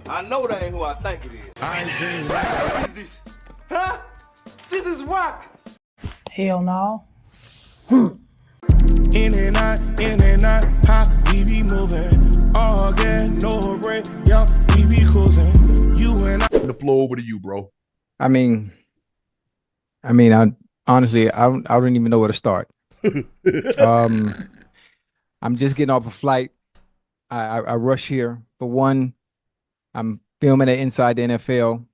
I know that ain't who I think it is. I ain't seen that. What is this? Huh? This is rock. Hell no. In and out, how we be moving. All gas, no break, yo, we be cruising. You and I. The floor over to you, bro. I honestly, I don't even know where to start. I'm just getting off a flight. I rush here. For one, I'm filming it inside the NFL.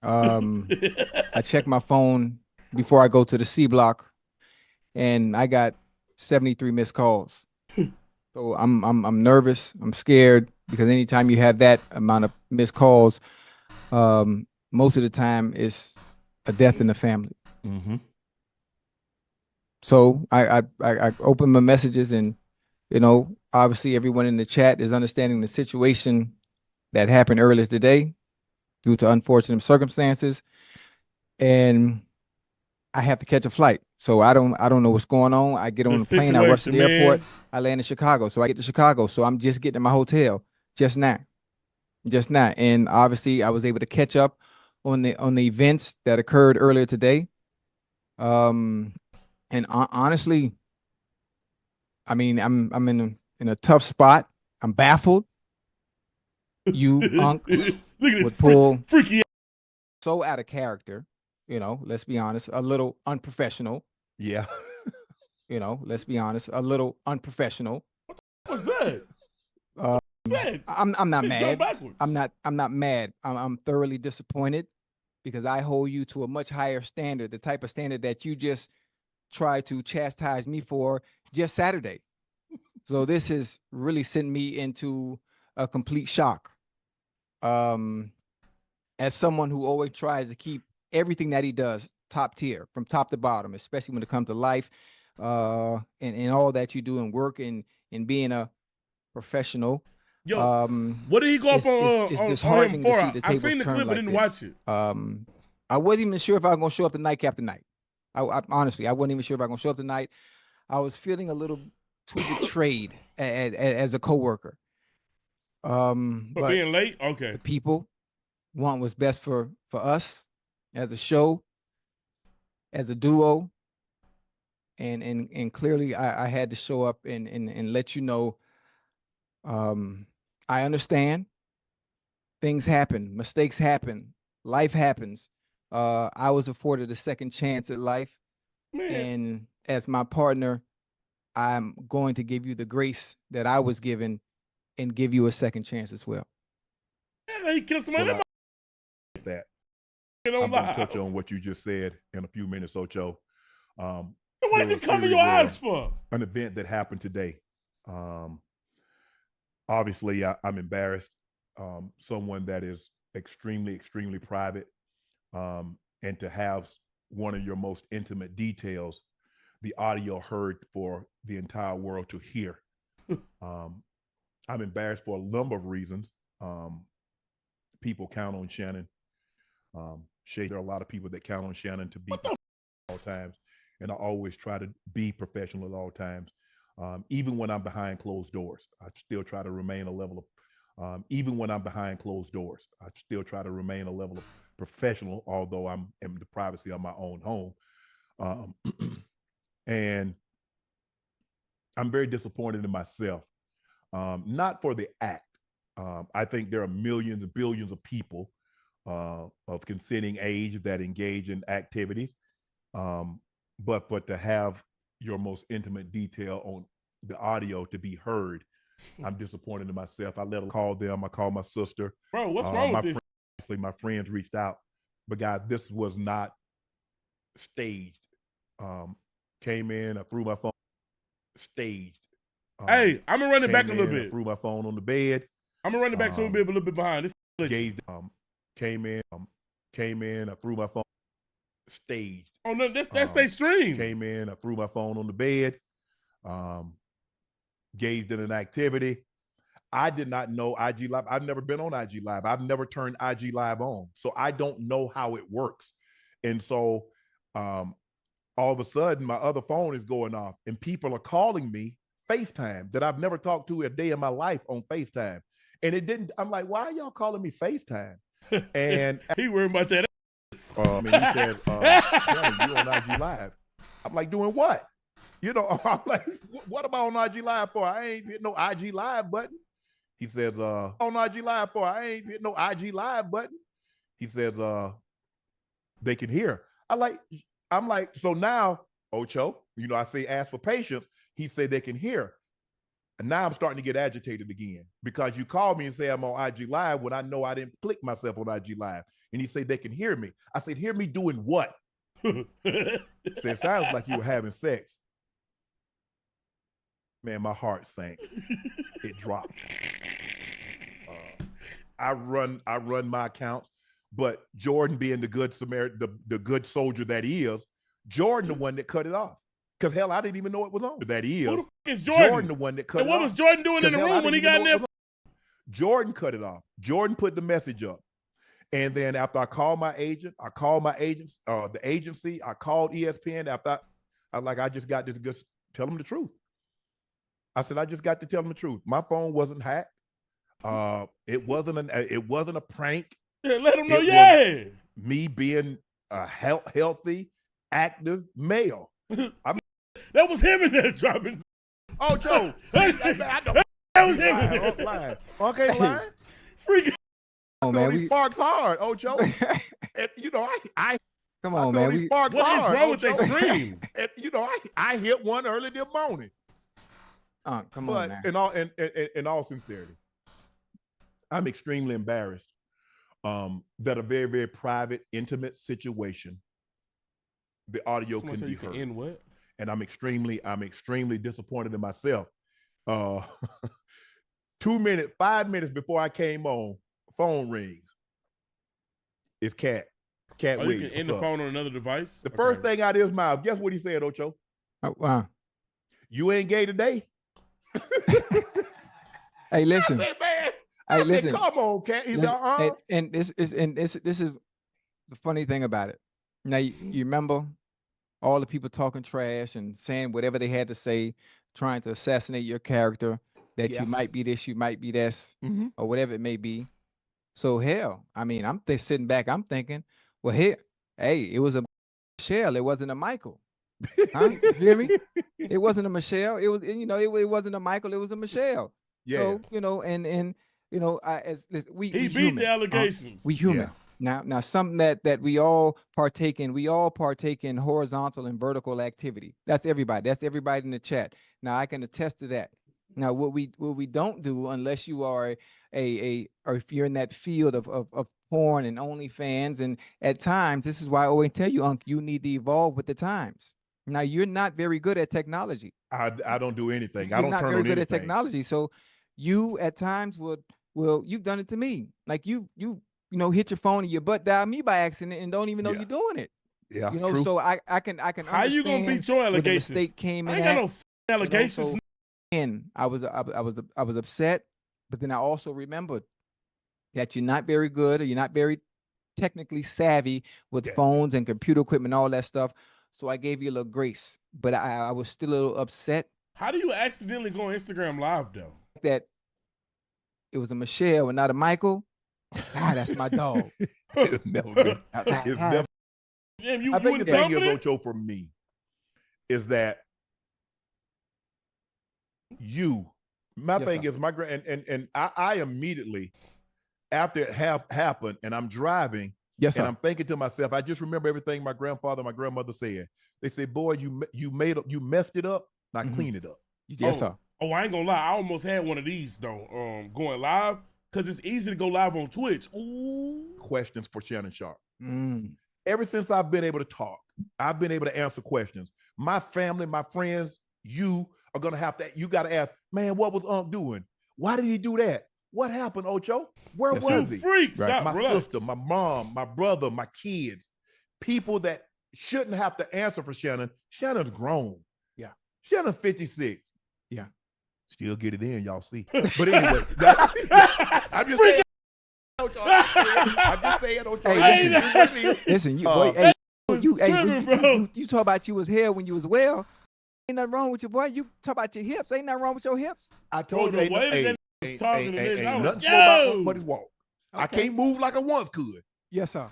I check my phone before I go to the C block, and I got 73 missed calls. So I'm nervous. I'm scared because anytime you have that amount of missed calls, most of the time it's a death in the family. Mm-hmm. So I open my messages, and obviously everyone in the chat is understanding the situation that happened earlier today due to unfortunate circumstances, and I have to catch a flight. So I don't know what's going on. I get on the plane, I rush to the airport, I land in Chicago. So I get to Chicago. So I'm just getting to my hotel just now. And obviously I was able to catch up on the events that occurred earlier today. And honestly, I mean, I'm in a tough spot. I'm baffled. You, Unc, would pull freaky so out of character. Let's be honest, a little unprofessional. Yeah. Let's be honest, a little unprofessional. What's that? I'm not mad. I'm not mad. I'm thoroughly disappointed because I hold you to a much higher standard, the type of standard that you just tried to chastise me for just Saturday. So this has really sent me into a complete shock. As someone who always tries to keep everything that he does top tier, from top to bottom, especially when it comes to life, and all that you do in work and being a professional. Yo, what did he go for? It's disheartening to see the tables I seen the turn clip, like but didn't this. watch it. I wasn't even sure if I was gonna show up tonight after night. I honestly, I wasn't even sure if I was gonna show up tonight. I was feeling a little too betrayed as a coworker. For being late, okay. The people want what's best for us as a show, as a duo, and clearly I had to show up and let you know. I understand. Things happen, mistakes happen, life happens. I was afforded a second chance at life, and as my partner, I'm going to give you the grace that I was given and give you a second chance as well. Yeah, he killed somebody. That. I'm going to touch on what you just said in a few minutes, Ocho. What did you cover your eyes for? An event that happened today. Obviously, I'm embarrassed. Someone that is extremely, extremely private, and to have one of your most intimate details, the audio heard for the entire world to hear. I'm embarrassed for a number of reasons. People count on Shannon. There are a lot of people that count on Shannon to be at all times, and I always try to be professional at all times. Even when I'm behind closed doors, I still try to remain a level of. Even when I'm behind closed doors, I still try to remain a level of professional, although I'm in the privacy of my own home. And I'm very disappointed in myself, not for the act. I think there are millions and billions of people of consenting age that engage in activities, but to have your most intimate detail on the audio to be heard, I'm disappointed in myself. I call them. I called my sister. Bro, what's wrong with this? Obviously, my friends reached out, but guys, this was not staged. Came in, I threw my phone. Staged. Hey, I'm gonna run it back a little bit. I threw my phone on the bed. I'm gonna run it back so we'll be a little bit behind. This came in, I threw my phone. Staged. Oh no, that's they stream. Came in, I threw my phone on the bed. Gazed in an activity. I did not know IG Live. I've never been on IG Live. I've never turned IG Live on, so I don't know how it works. And so, all of a sudden, my other phone is going off, and people are calling me FaceTime that I've never talked to a day in my life on FaceTime. And it didn't. I'm like, why are y'all calling me FaceTime? And he worried about that. and he said, Shannon, you on IG Live. I'm like, doing what? You know, I'm like, what am I on IG Live for? I ain't hit no IG Live button. He says, on IG Live for? I ain't hit no IG Live button. He says, they can hear. I'm like, so now, Ocho, you know, I say ask for patience. He said they can hear. And now I'm starting to get agitated again because you called me and say I'm on IG Live when I know I didn't click myself on IG Live. And he said they can hear me. I said, hear me doing what? Said, it sounds like you were having sex. Man, my heart sank. It dropped. I run my accounts, but Jordan being the good Samaritan, the good soldier that he is, Jordan the one that cut it off. Because hell, I didn't even know it was on. That he is. Who the fuck is Jordan? Jordan the one that cut it off. And what was Jordan doing in the room when he got in there? Jordan cut it off. Jordan put the message up. And then after I called my agent, the agency, I called ESPN after I just got this good, tell them the truth. I said, I just got to tell them the truth. My phone wasn't hacked. It wasn't a prank. Yeah, let them know, yeah. Me being a healthy, active male. That was him in there dropping. Oh, Joe. I know. That was him in there. Lying. Okay, lying. Freaking. Oh man, he sparks hard, Ocho. And, you know, I come on, man. He sparks what hard, is wrong with Ocho. that stream? And, you know, I hit one early this morning. Come on, man. In all sincerity, I'm extremely embarrassed that a very, very private, intimate situation, the audio can be heard. In what? And I'm extremely disappointed in myself. 5 minutes before I came on, phone rings. It's Cat. Cat Williams. You can end the phone on another device? The first thing out of his mouth, guess what he said, Ocho? Oh, wow. You ain't gay today? Hey, listen. I said, man. Hey, listen. Come on, Cat. He's and this is the funny thing about it. Now you remember all the people talking trash and saying whatever they had to say, trying to assassinate your character, that you might be this, you might be this, or whatever it may be. So hell, I mean, I'm sitting back, I'm thinking, well, hey, it was a Michelle, it wasn't a Michael. Huh? You hear me? It wasn't a Michelle. It was, you know, it wasn't a Michael, it was a Michelle. Yeah. So, you know, and you know, we beat human. The allegations. We human. Yeah. Now something that we all partake in horizontal and vertical activity. That's everybody. That's everybody in the chat. Now I can attest to that. Now what we don't do, unless you are or if you're in that field of porn and OnlyFans, and at times, this is why I always tell you, Unc, you need to evolve with the times. Now you're not very good at technology. I don't do anything. You're I don't not turn very on good anything. at technology. So you at times will you've done it to me. Like you hit your phone and your butt dial me by accident and don't even know you're doing it. Yeah, you know. true. So I can. How you gonna beat your allegations? The mistake came in. I ain't got no allegations. You know, so, and I was upset, but then I also remembered that you're not very good, or you're not very technically savvy with phones and computer equipment, all that stuff. So I gave you a little grace, but I was still a little upset. How do you accidentally go on Instagram Live though? That it was a Michelle and not a Michael. God, that's my dog. It's never good. It's never. Damn, I think the thing is, Ocho, for me, is that my thing is my and I immediately, after it happened and I'm driving, and I'm thinking to myself, I just remember everything my grandfather and my grandmother said. They said, boy, you messed it up, now clean it up. Yes, sir. Oh, I ain't gonna lie. I almost had one of these though, going live, because it's easy to go live on Twitch. Ooh. Questions for Shannon Sharpe. Ever since I've been able to talk, I've been able to answer questions. My family, my friends, you are gonna have to. You got to ask, man, what was Unc doing? Why did he do that? What happened, Ocho? Where was he? Freak, stop, my relax. sister, my mom, my brother, my kids, people that shouldn't have to answer for Shannon. Shannon's grown. Yeah. Shannon's 56. Yeah. Still get it in, y'all see. But anyway, I'm just saying. I'm just saying, Ocho. Hey, listen, you talk about you was here when you was well. Ain't nothing wrong with your boy. You talk about your hips. Ain't nothing wrong with your hips. I told you. talking to this. I was nothing like, slow yo! about but his walk. I Okay. can't move like I once could, Yes, sir.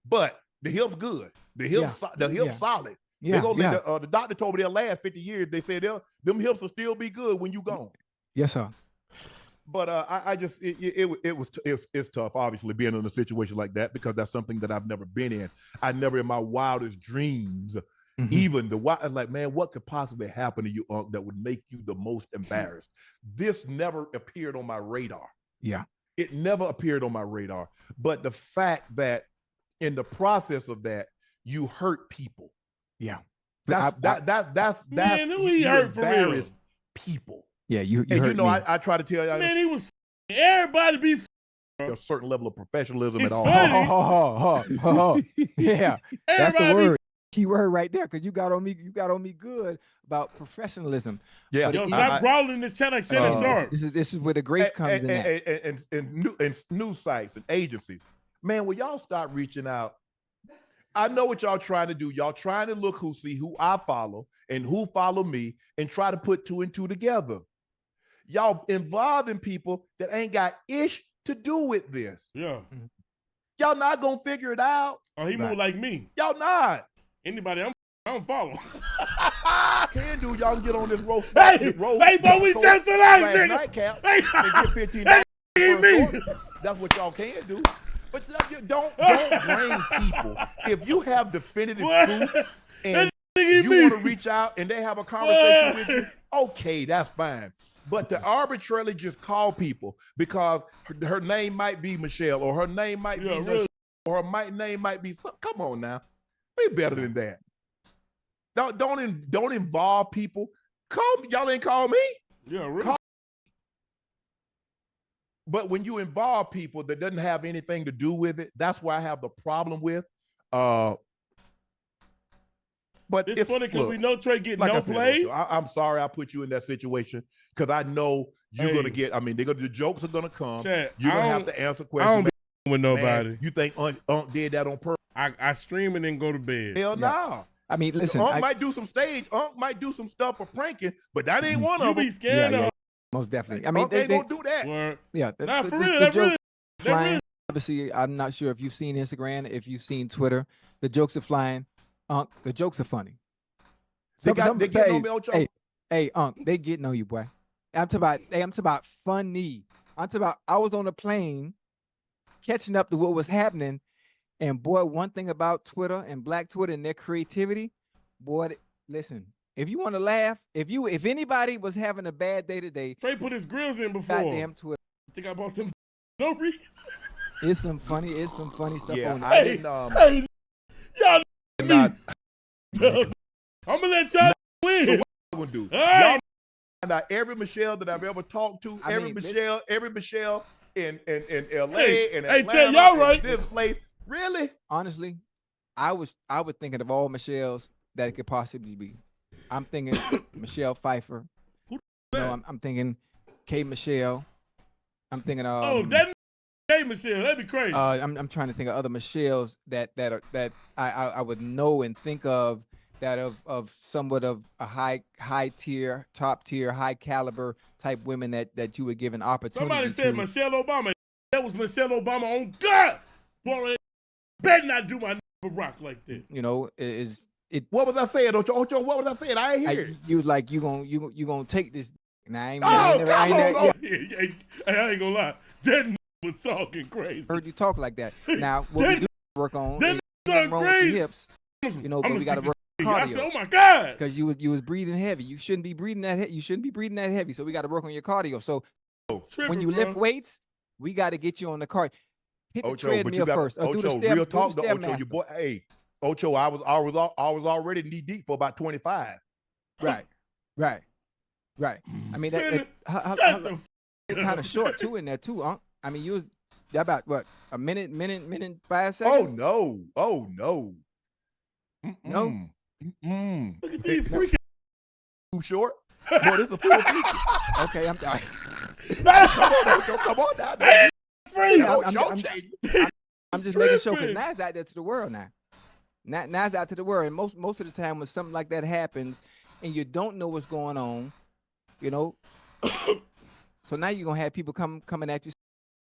but the hip's good. The hip's solid. Yeah, The doctor told me they'll last 50 years. They said them hips will still be good when you gone. Yes, sir. But it's tough, obviously, being in a situation like that, because that's something that I've never been in. I never in my wildest dreams, even like, man, what could possibly happen to you, Unc, that would make you the most embarrassed? This never appeared on my radar. Yeah. It never appeared on my radar. But the fact that in the process of that, you hurt people. Yeah. That's Man, who he you hurt for real? embarrassed people. Yeah, you And hurt you know, me. I try to tell you, Man, he was everybody be a certain level of professionalism It's and all. funny. Yeah, that's the Everybody be word. Key word right there, because you got on me good about professionalism. Yeah, But Yo, stop brawling this chat like Shannon Sharpe. this is where the grace comes in at. and news sites and agencies. Man, will y'all stop reaching out? I know what y'all trying to do. Y'all trying to look who I follow and who follow me and try to put two and two together. Y'all involving people that ain't got ish to do with this. Yeah. Y'all not gonna figure it out. Oh, he moved like me. Y'all not. Anybody I don't follow. Can do, y'all can get on this roast. Hey, boy, we just tonight, nigga. Nightcap Hey, and get $15. hey, me. That's what y'all can do. But don't blame people. If you have definitive truth and you want to reach out and they have a conversation with you, okay, that's fine. But to arbitrarily just call people because her name might be Michelle or her name might be really. or her name might be some. Come on now, be better than that. Don't involve people. Y'all ain't call me. Yeah, really. But when you involve people that doesn't have anything to do with it, that's why I have the problem with. But It's funny because we know Trey getting like no I said, play. I'm sorry I put you in that situation because I know you're gonna get. I mean, the jokes are gonna come. Chat, You're gonna I have don't- to answer I questions. don't be with nobody. Man, you think Unc did that on purpose? I stream and then go to bed. Hell no. I mean, listen, Unc might do some stage. Unc might do some stuff for pranking, but that ain't one You of them. be scared Yeah, of yeah. most definitely. I mean, Unc ain't gonna do that. Word. yeah. Nah, for real. The That jokes really. That flying. really. Obviously, I'm not sure if you've seen Instagram, if you've seen Twitter. The jokes are flying. The jokes are funny. They getting on me, Ocho. Hey, they getting on you, boy. I'm talking about funny. I'm talking about I was on a plane catching up to what was happening. And boy, one thing about Twitter and Black Twitter and their creativity, boy, listen, if you want to laugh, if anybody was having a bad day today, Trey put his grills in before. goddamn Twitter. I think I bought them no reason. It's some funny stuff Yeah, on there. I didn't. Hey, y'all Not. I'm gonna let y'all win. So what I'm gonna do? Hey. Y'all find out every Michelle that I've ever talked to, every Michelle in LA and Hey, Atlanta, Trey, y'all right. this place. Really? Honestly, I was thinking of all Michelles that it could possibly be. I'm thinking Michelle Pfeiffer. Who I'm thinking K Michelle. I'm thinking that hey Michelle, that'd be crazy. I'm trying to think of other Michelles that I would know and think of that of somewhat of a high tier, top tier, high caliber type women that you would give an opportunity. Somebody said to. Michelle Obama. That was Michelle Obama on God. Boy, better not do my rock like that. You know, is it? What was I saying, Ocho? What was I saying? I ain't hear it. You was like you gonna take this. Nah, I ain't, Oh, I ain't never, I ain't never, come on, Hey, I ain't gonna lie. That was talking crazy. heard you talk like that. Now what we do work on that is talking wrong with your crazy. hips. You know, but we gotta work on I said, cardio. oh my God. Because you was breathing heavy. You shouldn't be breathing that. You shouldn't be breathing that heavy. So we got to work on your cardio. So Tripping, when you bro. lift weights, we got to get you on the cart. Hit the Ocho, but treadmill first. Or do the Ocho, step. real do talk, the though, Ocho, Stairmaster. your boy. Hey, Ocho, I was already knee deep for about 25. Right. I mean, Shut that the kind of short too in there too, huh? I mean, you was about what, a minute, 5 Oh seconds? no! No? Look at these freaking. Too short? Boy, this is a full feature. Okay, I'm Come on, Ocho, come on now. Free. I'm just making sure because now it's out there to the world now. Now it's out to the world. And most of the time when something like that happens and you don't know what's going on, you know, So now you're gonna have people coming at you.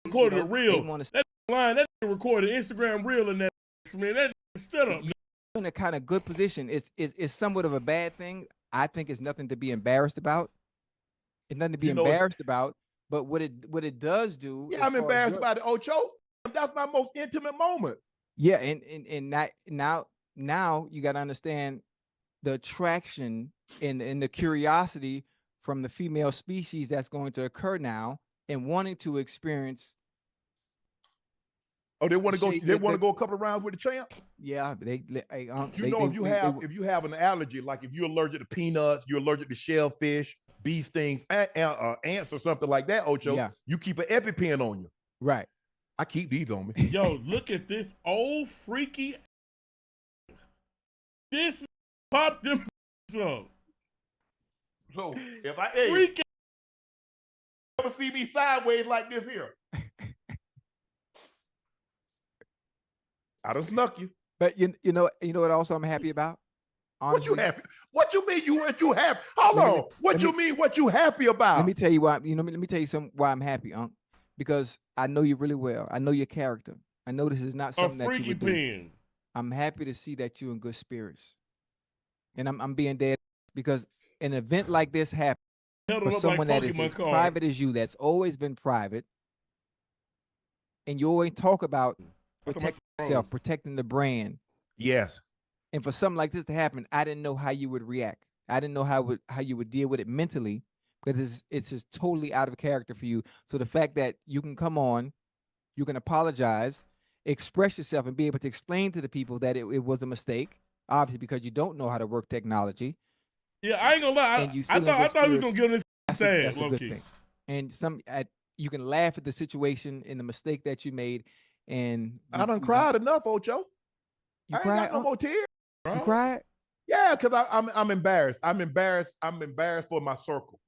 Recorded you a know, reel. they wanna- That line, that recorded Instagram reel in that, man. That stood up. You're in a kind of good position. It's somewhat of a bad thing. I think it's nothing to be embarrassed about. It's nothing to be embarrassed about. But what it does do. Yeah, I'm embarrassed about it, Ocho. That's my most intimate moment. Yeah, and now you got to understand the attraction and the curiosity from the female species that's going to occur now and wanting to experience. Oh, they want to go. They want to go a couple of rounds with the champ. Yeah, if you have an allergy, like if you're allergic to peanuts, you're allergic to shellfish, bee stings, ants, or something like that, Ocho. Yeah. You keep an EpiPen on you. Right. I keep these on me. Yo, look at this old freaky. This popped them up. So if Freaky. ever see me sideways like this here, I done snuck you. But you know what also I'm happy about? Honestly, What you happy? What you mean what you happy? Hold on. What you mean what you happy about? Let me tell you why. Let me tell you why I'm happy, Unc. Because I know you really well. I know your character. I know this is not something that you would do. I'm happy to see that you're in good spirits. And I'm being dead because an event like this happens for someone that is as private as you, that's always been private. And you always talk about protecting yourself, protecting the brand. Yes. And for something like this to happen, I didn't know how you would react. I didn't know how you would deal with it mentally, because it's just totally out of character for you. So the fact that you can come on, you can apologize, express yourself, and be able to explain to the people that it was a mistake, obviously because you don't know how to work technology. Yeah, I ain't gonna lie. I thought we was gonna get on this sad. That's a good thing. And you can laugh at the situation and the mistake that you made. And I done cried enough, Ocho. You I cried? ain't got no more tears. You cried? Yeah, because I'm embarrassed. I'm embarrassed for my circle.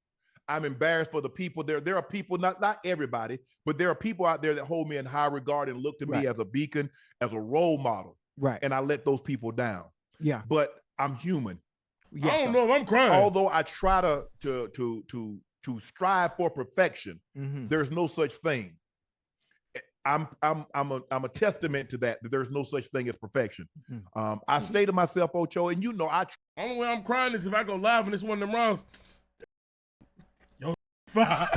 I'm embarrassed for the people there. There are people, not everybody, but there are people out there that hold me in high regard and look to me as a beacon, as a role model. Right. And I let those people down. Yeah. But I'm human. Yes, I don't know if I'm crying. Although I try to strive for perfection, there's no such thing. I'm a testament to that there's no such thing as perfection. I stay to myself, Ocho, and you know only way I'm crying is if I go live and it's one of them rounds. Yo, fire.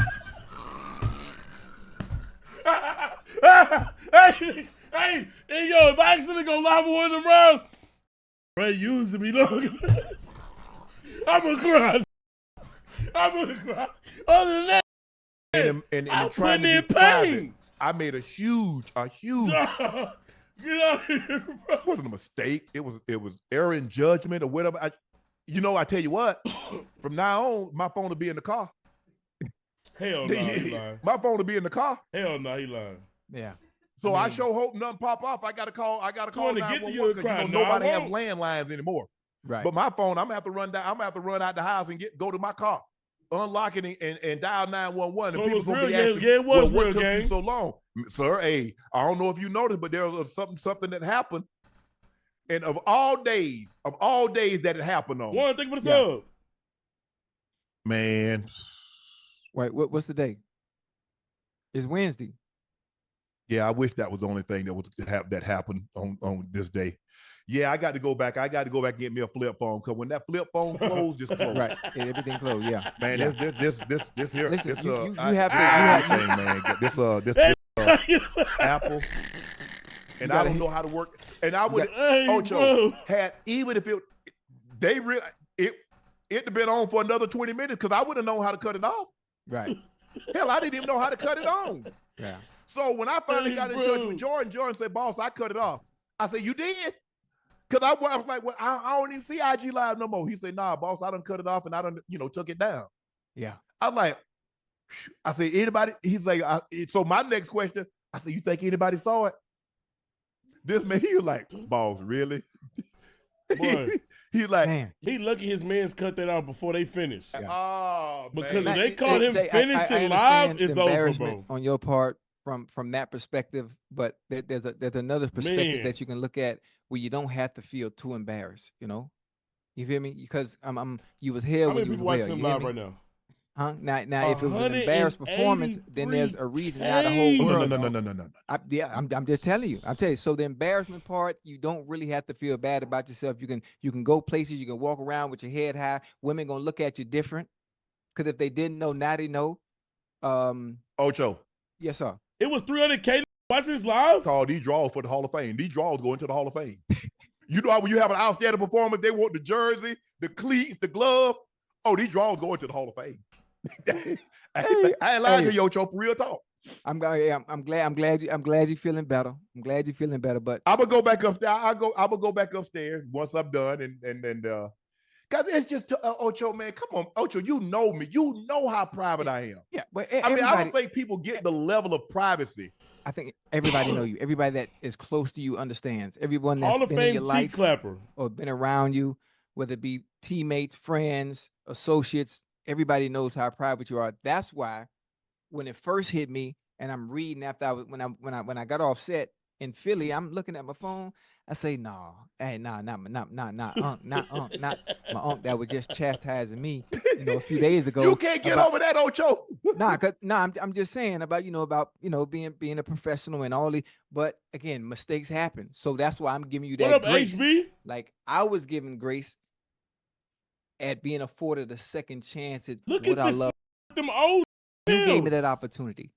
hey, yo, if I accidentally go live with one of them rounds, Ray used to be looking at this. I'm gonna cry. Other than that, and I'm trying to be in private, pain. I made a huge Get out of here, bro. It wasn't a mistake. It was error in judgment or whatever. I tell you what, from now on, my phone will be in the car. Hell no, he lying. My phone will be in the car. Hell no, he lying. Yeah. So I sure hope nothing pop off. I gotta call 911 because nobody have landlines anymore. Right. But my phone, I'm gonna have to run down. I'm gonna have to run out the house and go to my car, unlock it and dial 911. So and it was people real. gonna be asking, Yeah, it was what real, took gang. you so long, sir? Hey, I don't know if you noticed, but there was something that happened. And of all days that it happened on. One, thank you for the sub. Man. Wait, what's the day? It's Wednesday. Yeah, I wish that was the only thing that happened on this day. Yeah, I got to go back. And get me a flip phone, because when that flip phone closed, just closed. Right, everything closed. Yeah, man. Yeah. This here. Listen, this you have to. thing, man. This Apple, and I don't know how to work. And I would Ocho had, even if it'd have been on for another 20 minutes, because I would have known how to cut it off. Right. Hell, I didn't even know how to cut it on. Yeah. So when I finally got in touch with Jordan said, "Boss, I cut it off." I said, "You did?" Because I was like, "Well, I don't even see IG Live no more." He said, "Nah, boss, I done cut it off and I done, took it down." Yeah. I was like, I said, "Anybody?" He's like, so my next question, I said, "You think anybody saw it?" This man, he was like, "Boss, really?" Boy, he's like, man, he lucky his man's cut that out before they finish. Yeah. Oh, because man. if they caught him finishing live, it's over, bro. On your part, from that perspective, but there's another perspective that you can look at where you don't have to feel too embarrassed. You feel me? Because you was here How when many you was people watching well. him live right now? Huh? Now, if it was an embarrassed performance, then there's a reason. Now the whole Oh, world. no. I'm just telling you. I'm telling you. So the embarrassment part, you don't really have to feel bad about yourself. You can go places. You can walk around with your head high. Women gonna look at you different, because if they didn't know, now they know. Ocho, Yes, sir. It was 300K. Watch this live. call these draws for the Hall of Fame. These draws go into the Hall of Fame. You know how when you have an outstanding performance, they want the jersey, the cleats, the glove. Oh, these draws go into the Hall of Fame. I ain't lying to you, Ocho, for real talk. I'm glad you're feeling better. I'm glad you're feeling better. But I'm gonna go back upstairs. I'm gonna go back upstairs once I'm done, and cause it's just Ocho, man. Come on, Ocho. You know me. You know how private I am. yeah, but I mean, I don't think people get the level of privacy. I think everybody know you. Everybody that is close to you understands. Everyone that's Hall of been in Fame your cheek life clapper. or been around you, whether it be teammates, friends, associates, everybody knows how private you are. That's why when it first hit me, and I'm reading after when I got off set in Philly, I'm looking at my phone. I say, no, hey, not my unc that was just chastising me, a few days ago. You can't get over that, Ocho. I'm just saying about being a professional and all the. But again, mistakes happen, so that's why I'm giving you that What up, grace. HB? Like I was given grace at being afforded a second chance at Look what at I this. love. Them old. You gave me films. that opportunity.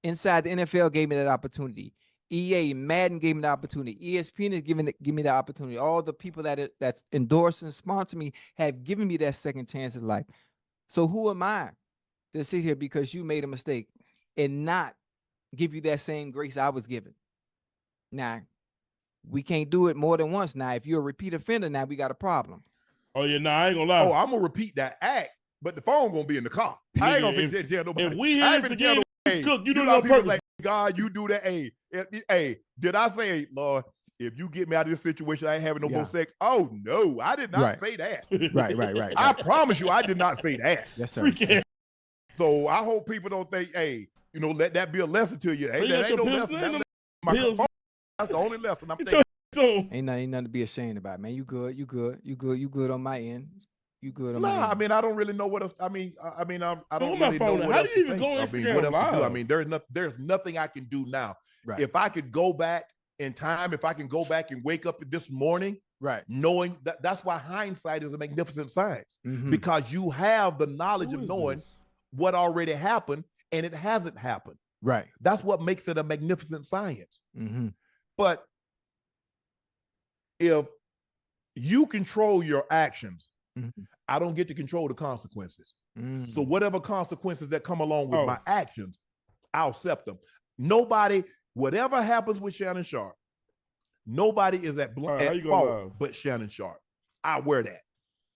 Inside the NFL gave me that opportunity. EA, Madden gave me the opportunity. ESPN is give me the opportunity. All the people that's endorse and sponsor me have given me that second chance in life. So who am I to sit here because you made a mistake and not give you that same grace I was given? Now, we can't do it more than once. Now, if you're a repeat offender, now we got a problem. Oh yeah, I ain't gonna lie. Oh, I'm gonna repeat that act, but the phone gonna be in the car. I ain't gonna be tell nobody. If we hear this again, Cook, you do it know on people purpose. like, God, you do that. Hey, did I say, Lord, if you get me out of this situation, I ain't having no more sex? Oh no, I did not say that. Right. I promise you, I did not say that. Yes, sir. So I hope people don't think, hey, let that be a lesson to you. Hey, that ain't no lesson. That's the only lesson I'm thinking. Ain't nothing to be ashamed about, man. You good on my end. You good on my end. I mean, I don't really know what else. I don't really know what How else do you even to go say. Instagram what else to do? Live? I mean, there's nothing I can do now. Right. If I could go back in time, if I can go back and wake up this morning, right, knowing that's why hindsight is a magnificent science, Mhm. because you have the knowledge Who of is knowing this? what already happened and it hasn't happened. right. That's what makes it a magnificent science. Mm-hmm. But if you control your actions, Mm-hmm. I don't get to control the consequences. Mm-hmm. So whatever consequences that come along with Oh. my actions, I'll accept them. Nobody, whatever happens with Shannon Sharpe, nobody is at fault but Shannon Sharpe. I wear that.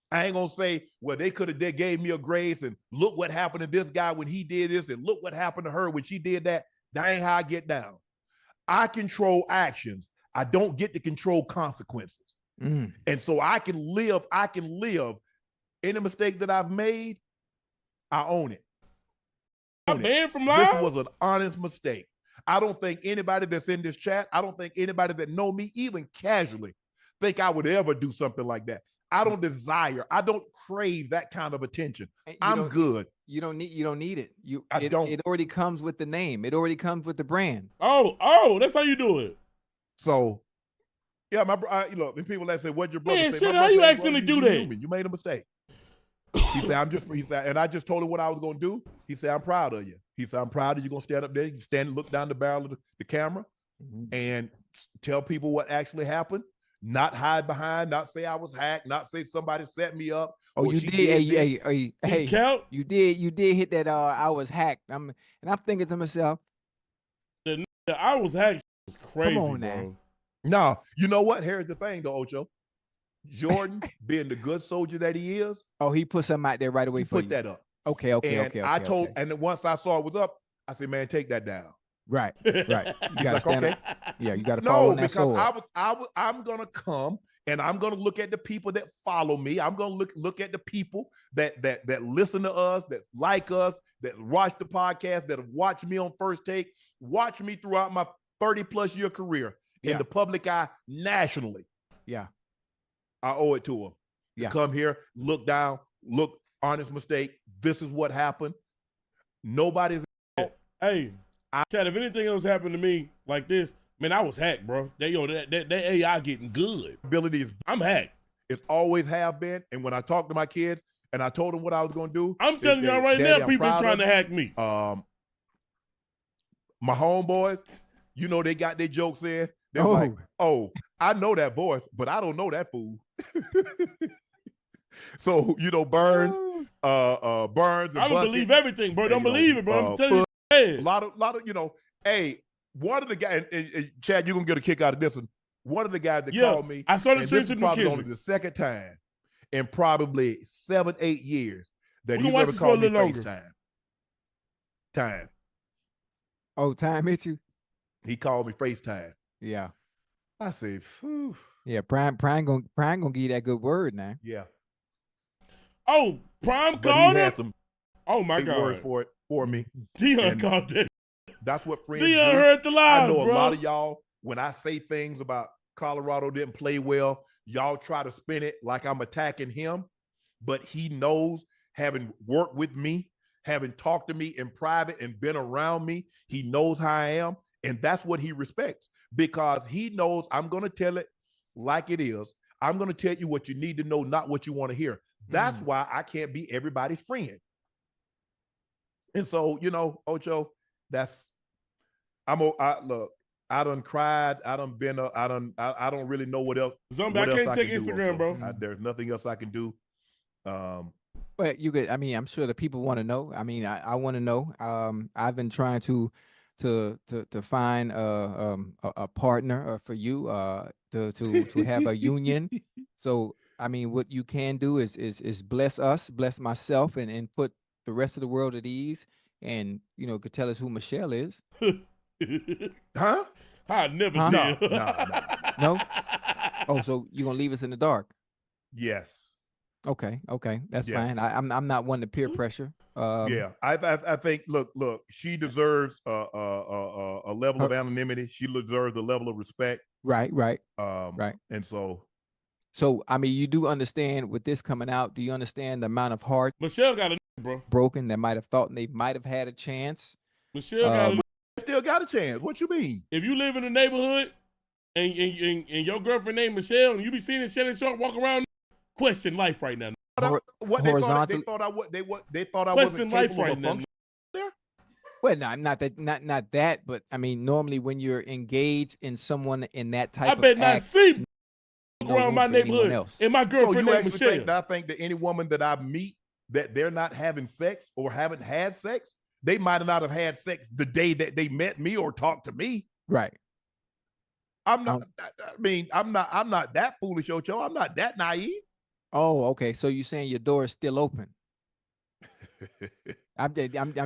I ain't gonna say, well, they gave me a grace and look what happened to this guy when he did this and look what happened to her when she did that. That ain't how I get down. I control actions. I don't get to control consequences. Mm. And so I can live any mistake that I've made, I own it. I'm banned from live? This was an honest mistake. I don't think anybody that's in this chat, I don't think anybody that know me, even casually, think I would ever do something like that. I don't desire, I don't crave that kind of attention. I'm good. You don't need it. It already comes with the name. It already comes with the brand. Oh, that's how you do it. So, yeah, and people that say, "What'd your brother Man, say?" shit, My how brother you said, accidentally "Brother, do you that?" human. You made a mistake. He said, and I just told him what I was gonna do. He said, I'm proud of you. He said, I'm proud of you. Gonna stand up there, you stand and look down the barrel of the camera and tell people what actually happened. Not hide behind, not say I was hacked, not say somebody set me up. Oh, you did. Hey, count? You did hit that. I was hacked. I'm thinking to myself, I was hacked. Was crazy, come on bro. now. No, you know what? Here's the thing, though, Ocho. Jordan, being the good soldier that he is, he put something out there right away he for put you. that up. Okay. I told, and then once I saw it was up, I said, man, take that down. Right. You gotta stand up. Yeah, you gotta No, follow on that because sword. I'm gonna come and I'm gonna look at the people that follow me. I'm gonna look at the people that listen to us, that like us, that watch the podcast, that have watched me on First Take, watch me throughout my 30+ year career in the public eye nationally. Yeah. I owe it to them. Yeah. To come here, look down, look honest mistake. This is what happened. Nobody's. Hey, Chad, if anything else happened to me like this, man, I was hacked, bro. That AI getting good. Ability is. I'm hacked. It's always have been. And when I talk to my kids and I told them what I was going to do, I'm telling y'all right now, people are trying to hack me. My homeboys, you know, they got their jokes in. They're like, oh, I know that voice, but I don't know that fool. So, you know, Burns. I don't believe everything, bro. Don't believe it, bro. I'm telling you. A lot of, you know, hey, one of the guys, and Chad, you're gonna get a kick out of this one. One of the guys that called me, I started and seeing this is to probably New only the second time in probably 7-8 years that he's ever for a called me little longer. FaceTime. Time. Oh, time hit you? He called me FaceTime. Yeah. I said, phew. Yeah, Prime gonna give you that good word now. Yeah. Oh, Prime But called he him? had some Oh my big God. words for it for me. Dion And called that. That's what friends Dion do. heard the lies, I know a bro. lot of y'all, when I say things about Colorado didn't play well, y'all try to spin it like I'm attacking him, but he knows, having worked with me, having talked to me in private and been around me, he knows how I am, and that's what he respects, because he knows I'm going to tell it like it is. I'm going to tell you what you need to know, not what you want to hear. That's why I can't be everybody's friend. And so, you know, Ocho, look, I done cried. I done been, I don't really know what else. Zombie, I can't take Instagram, bro. There's nothing else I can do. But you could, I mean, I'm sure the people want to know. I mean, I want to know. I've been trying to find a partner for you to have a union. So I mean, what you can do is bless us, bless myself, and put the rest of the world at ease, and you know, could tell us who Michelle is. Huh? I never Huh? did. No. Oh, so you're gonna leave us in the dark? Yes. Okay, that's Yes. fine. I'm not one to peer pressure. Yeah, I think. Look, she deserves a level of anonymity. She deserves a level of respect. Right. Right. And so I mean, you do understand with this coming out. Do you understand the amount of heart Michelle got a bro broken that might have thought they might have had a chance? Michelle got a still got a chance. What you mean? If you live in a neighborhood and your girlfriend named Michelle and you be seeing Shannon Sharpe walk around, question life right now. What they thought I wasn't capable of functioning there. Well, no, not that, but I mean, normally when you're engaged in someone in that type of I bet not act, see no around my room for anyone neighborhood else. and my girlfriend you named actually Michelle. think that I think that any woman that I meet that they're not having sex or haven't had sex, they might not have had sex the day that they met me or talked to me. Right. I'm not. I mean, I'm not that foolish, Ocho. I'm not that naive. Oh, okay. So you're saying your door is still open? I'm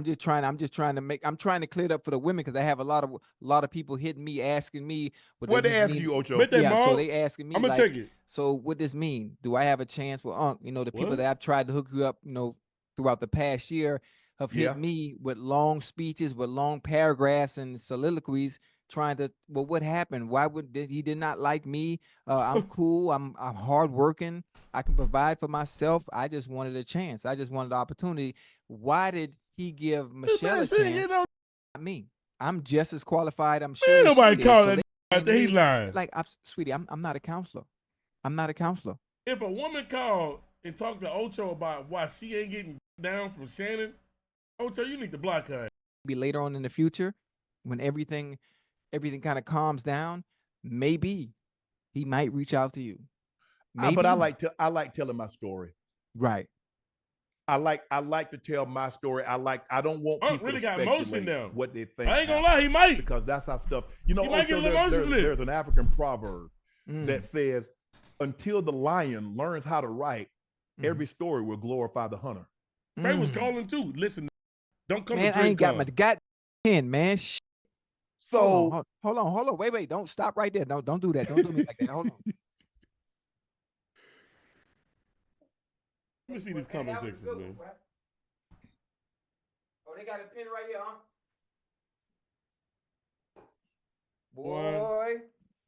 just trying to clear it up for the women, because I have a lot of people hitting me asking me what they asking you, Ocho. So they asking me, I'm gonna take it. So what this mean? Do I have a chance with Unc? You know, the people that I've tried to hook you up, you know, throughout the past year have hit me with long speeches, with long paragraphs and soliloquies, trying to, well, what happened? Why he did not like me? I'm cool. I'm hardworking. I can provide for myself. I just wanted a chance. I just wanted the opportunity. Why did he give Michelle a chance? Not me. I'm just as qualified. I'm sure. Ain't nobody calling that. He lying. Like, sweetie, I'm not a counselor. I'm not a counselor. If a woman called and talked to Ocho about why she ain't getting down from Shannon, Ocho, you need to block her. Be later on in the future, when everything kind of calms down, maybe he might reach out to you. Maybe. But I like telling my story. Right. I like to tell my story. I don't want people really to got speculate emotion now. what they think. I ain't gonna lie, he might, because that's how stuff. You know, he might get there's an African proverb that says, "Until the lion learns how to write, every story will glorify the hunter." Ray was calling too. Listen, don't come man, to I ain't got DreamCon. my god pen, man. So hold on. Wait. Don't stop right there. Don't do that. Don't do me like that. Hold on. Let me see these comment sections, man. Oh, they got a pen right here, huh?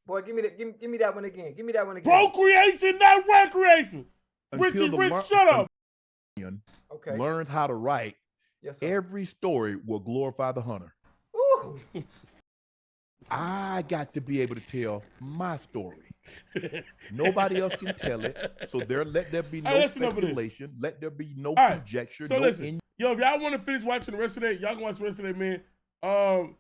Boy, give me that one again. Give me that one again. Procreation, not recreation. Richie Rich, shut up. Okay. learns how to write, Yes, sir. every story will glorify the hunter. Ooh. I got to be able to tell my story. Nobody else can tell it. So let there be no listen up to this. speculation. Let there be no All right, conjecture. So no listen, yo, if y'all want to finish watching the rest of that, y'all can watch the rest of that, man.